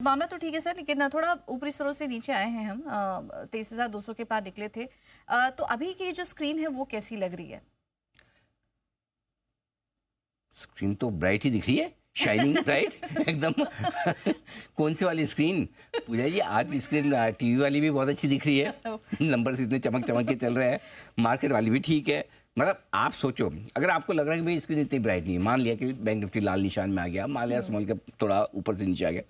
मामला तो ठीक है सर, लेकिन थोड़ा ऊपरी स्तरों से नीचे आए हैं हम, 23,200 के पार निकले थे। तो अभी की जो स्क्रीन है वो कैसी लग रही है? स्क्रीन तो ब्राइट ही दिख रही है, शाइनिंग ब्राइट एकदम। कौन सी वाली स्क्रीन पूजा जी? आज की स्क्रीन टीवी वाली भी बहुत अच्छी दिख रही है, नंबर्स इतने चमक चमक के चल रहे हैं, मार्केट वाली भी ठीक है। मतलब आप सोचो, अगर आपको लग रहा है कि भाई स्क्रीन इतनी ब्राइट नहीं है, मान लिया कि बैंक निफ्टी लाल निशान में आ गया, मान लिया स्मॉल कैप थोड़ा ऊपर से नीचे आ गया,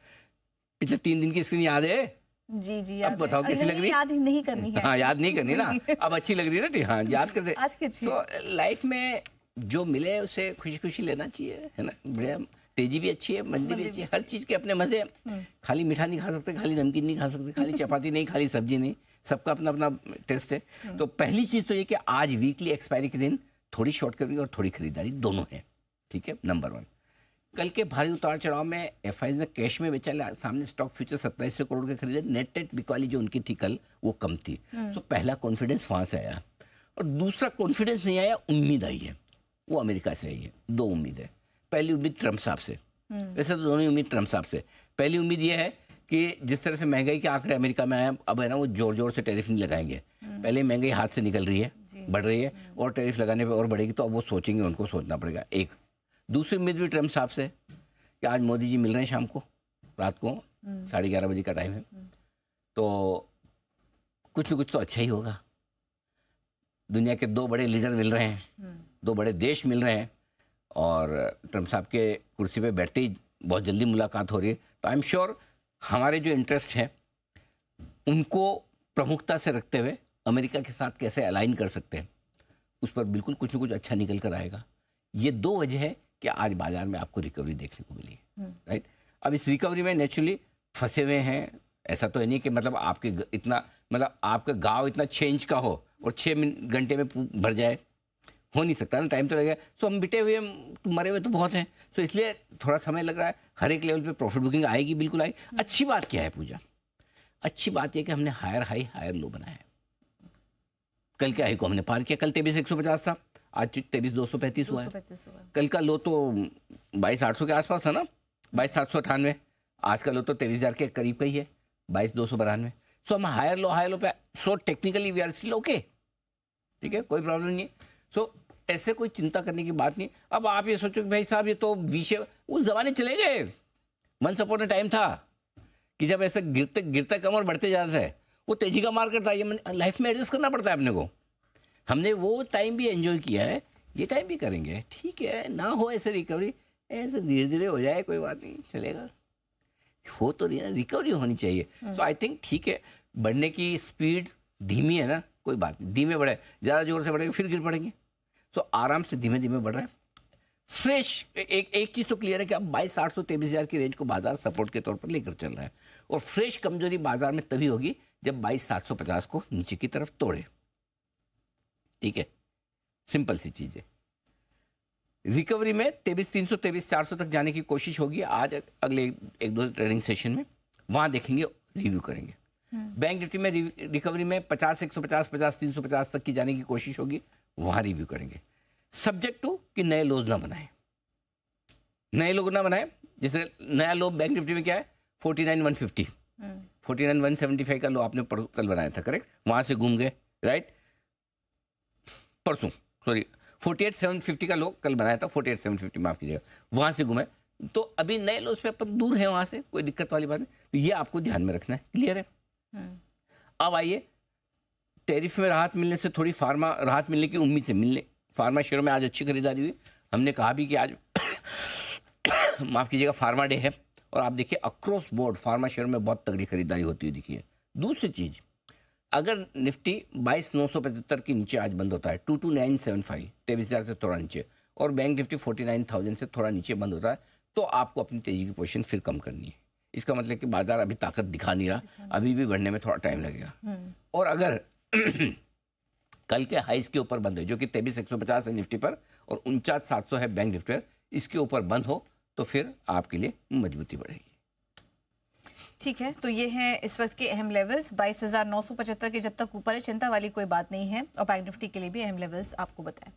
पिछले 3 दिन की स्क्रीन याद है? जी जी, अब बताओ कैसी लग रही है? याद नहीं करनी है। हाँ, याद नहीं करनी ना, अब अच्छी लग रही है ना। हाँ, याद करते। आज की अच्छी। तो लाइफ में जो मिले उसे खुशी खुशी लेना चाहिए, है ना। बढ़िया, तेजी भी अच्छी है, मंदी भी अच्छी है, हर चीज़ के अपने मजे हैं। खाली मीठा नहीं खा सकते, खाली नमकीन नहीं खा सकते, खाली चपाती नहीं, खाली सब्जी नहीं, सबका अपना अपना टेस्ट है। तो पहली चीज़ तो ये कि आज वीकली एक्सपायरी के दिन थोड़ी शॉर्ट कवरिंग और थोड़ी खरीदारी दोनों है, ठीक है, नंबर 1। कल के भारी उतार चढ़ाव में एफआईज ने कैश में बेचा, सामने स्टॉक फ्यूचर 2700 करोड़ के खरीदे, नेट बिकवाली जो उनकी थी कल वो कम थी। सो पहला कॉन्फिडेंस वहाँ से आया, और दूसरा कॉन्फिडेंस नहीं आया, उम्मीद आई है, वो अमेरिका से आई है। 2 उम्मीद है। पहली उम्मीद ट्रम्प साहब से, वैसे तो दोनों ही उम्मीद ट्रम्प साहब से। पहली उम्मीद ये है कि जिस तरह से महंगाई के आंकड़े अमेरिका में आए, अब है ना, वो जोर जोर से टैरिफ नहीं लगाएंगे। पहले महंगाई हाथ से निकल रही है, बढ़ रही है, और टैरिफ लगाने पे और बढ़ेगी, तो अब वो सोचेंगे, उनको सोचना पड़ेगा। एक दूसरी उम्मीद भी ट्रम्प साहब से कि आज मोदी जी मिल रहे हैं शाम को, रात को 11:30 बजे का टाइम है, तो कुछ न कुछ तो अच्छा ही होगा। दुनिया के 2 बड़े लीडर मिल रहे हैं, 2 बड़े देश मिल रहे हैं, और ट्रम्प साहब के कुर्सी पे बैठते ही बहुत जल्दी मुलाकात हो रही है। तो आई एम श्योर हमारे जो इंटरेस्ट हैं उनको प्रमुखता से रखते हुए अमेरिका के साथ कैसे अलाइन कर सकते हैं, उस पर बिल्कुल कुछ न कुछ अच्छा निकल कर आएगा। ये 2 वजह है कि आज बाजार में आपको रिकवरी देखने को मिली है, राइट। अब इस रिकवरी में नेचुरली फंसे हुए हैं, ऐसा तो है नहीं कि मतलब आपके इतना, मतलब आपका गांव इतना चेंज का हो और 6 घंटे में भर जाए, हो नहीं सकता ना, टाइम तो लगेगा। सो हम बिटे हुए, मरे हुए तो बहुत हैं, तो इसलिए थोड़ा समय लग रहा है। हर एक लेवल पे प्रॉफिट बुकिंग आएगी, बिल्कुल आएगी। अच्छी बात क्या है पूजा? अच्छी बात यह कि हमने हायर हाई हायर लो बनाया है। कल के हाई को हमने पार किया, कल 23,150 था, आज 23,235 हुआ है। कल का लो तो 22,800 के आसपास है ना, 22,798। आज का लो तो 23,000 के करीब का ही है, 22,292। सो हम higher low pay, so technically we are still okay, ठीक है, कोई प्रॉब्लम नहीं है। सो ऐसे कोई चिंता करने की बात नहीं। अब आप ये सोचो कि भाई साहब ये तो विषय उस जमाने चले गए, वंस अपॉन अ टाइम था कि जब ऐसे गिरते गिरता कम और बढ़ते जाता है, वो तेजी का मार्केट था। ये लाइफ में एडजस्ट करना पड़ता है अपने को। हमने वो टाइम भी एंजॉय किया है, ये टाइम भी करेंगे, ठीक है। ना हो ऐसे रिकवरी, ऐसे धीरे धीरे हो जाए, कोई बात नहीं, चलेगा। हो तो नहीं, रिकवरी होनी चाहिए। सो आई थिंक ठीक है, बढ़ने की स्पीड धीमी है ना, कोई बात नहीं, धीमे बढ़े, ज़्यादा जोर से बढ़ेंगे फिर गिर पड़ेंगे। सो आराम से धीमे धीमे बढ़ रहा है। फ्रेश एक चीज़ तो क्लियर है कि अब 22,800 23,000 की रेंज को बाजार सपोर्ट के तौर पर लेकर चल रहा है, और फ्रेश कमजोरी बाजार में तभी होगी जब 22,750 को नीचे की तरफ तोड़े, ठीक है। सिंपल सी चीज़ है। रिकवरी में 23,300 23,400 तक जाने की कोशिश होगी आज, अगले 1-2 ट्रेडिंग सेशन में, वहां देखेंगे, रिव्यू करेंगे। बैंक निफ्टी में रिकवरी में 50,150 50,350 तक की जाने की कोशिश होगी, वहां रिव्यू करेंगे, सब्जेक्ट टू कि नए लोज ना बनाए, नए लोग ना बनाए। जैसे नया लो बैंक निफ्टी में क्या है, 49,150, 49,175 का लो आपने कल बनाया था, करेक्ट, वहां से घूम गए, राइट, परसों, सॉरी 48,750 का लो कल बनाया था, 48,750 माफ कीजिएगा, वहां से घूमे। तो अभी नए लो पे अपन दूर है वहां से, कोई दिक्कत वाली बात नहीं, तो ये आपको ध्यान में रखना है, क्लियर है। अब आइए, टैरिफ में राहत मिलने से थोड़ी फार्मा राहत मिलने की उम्मीद से मिलने, फार्मा शेयर में आज अच्छी खरीदारी हुई। हमने कहा भी कि आज माफ कीजिएगा फार्मा डे है, और आप देखिए अक्रॉस बोर्ड फार्मा शेयर में बहुत तगड़ी खरीदारी होती हुई दिखी है। दूसरी चीज, अगर निफ्टी 22,975 के नीचे आज बंद होता है, 22,975 23,000 से थोड़ा नीचे, और बैंक निफ्टी 49,000 से थोड़ा नीचे बंद होता है, तो आपको अपनी तेजी की पोजीशन फिर कम करनी है। इसका मतलब कि बाजार अभी ताकत दिखा नहीं रहा, अभी भी बढ़ने में थोड़ा टाइम लगेगा। और अगर कल के हाइस के ऊपर बंद हो, जो कि 23,150 है निफ्टी पर और 49,700 है बैंक निफ्टी पर, इसके ऊपर बंद हो तो फिर आपके लिए मजबूती बढ़ेगी। ठीक है, तो ये है इस वक्त के अहम लेवल्स। 22,975 के जब तक ऊपर है, चिंता वाली कोई बात नहीं है, और बैंक निफ्टी के लिए भी अहम लेवल्स आपको बताएं।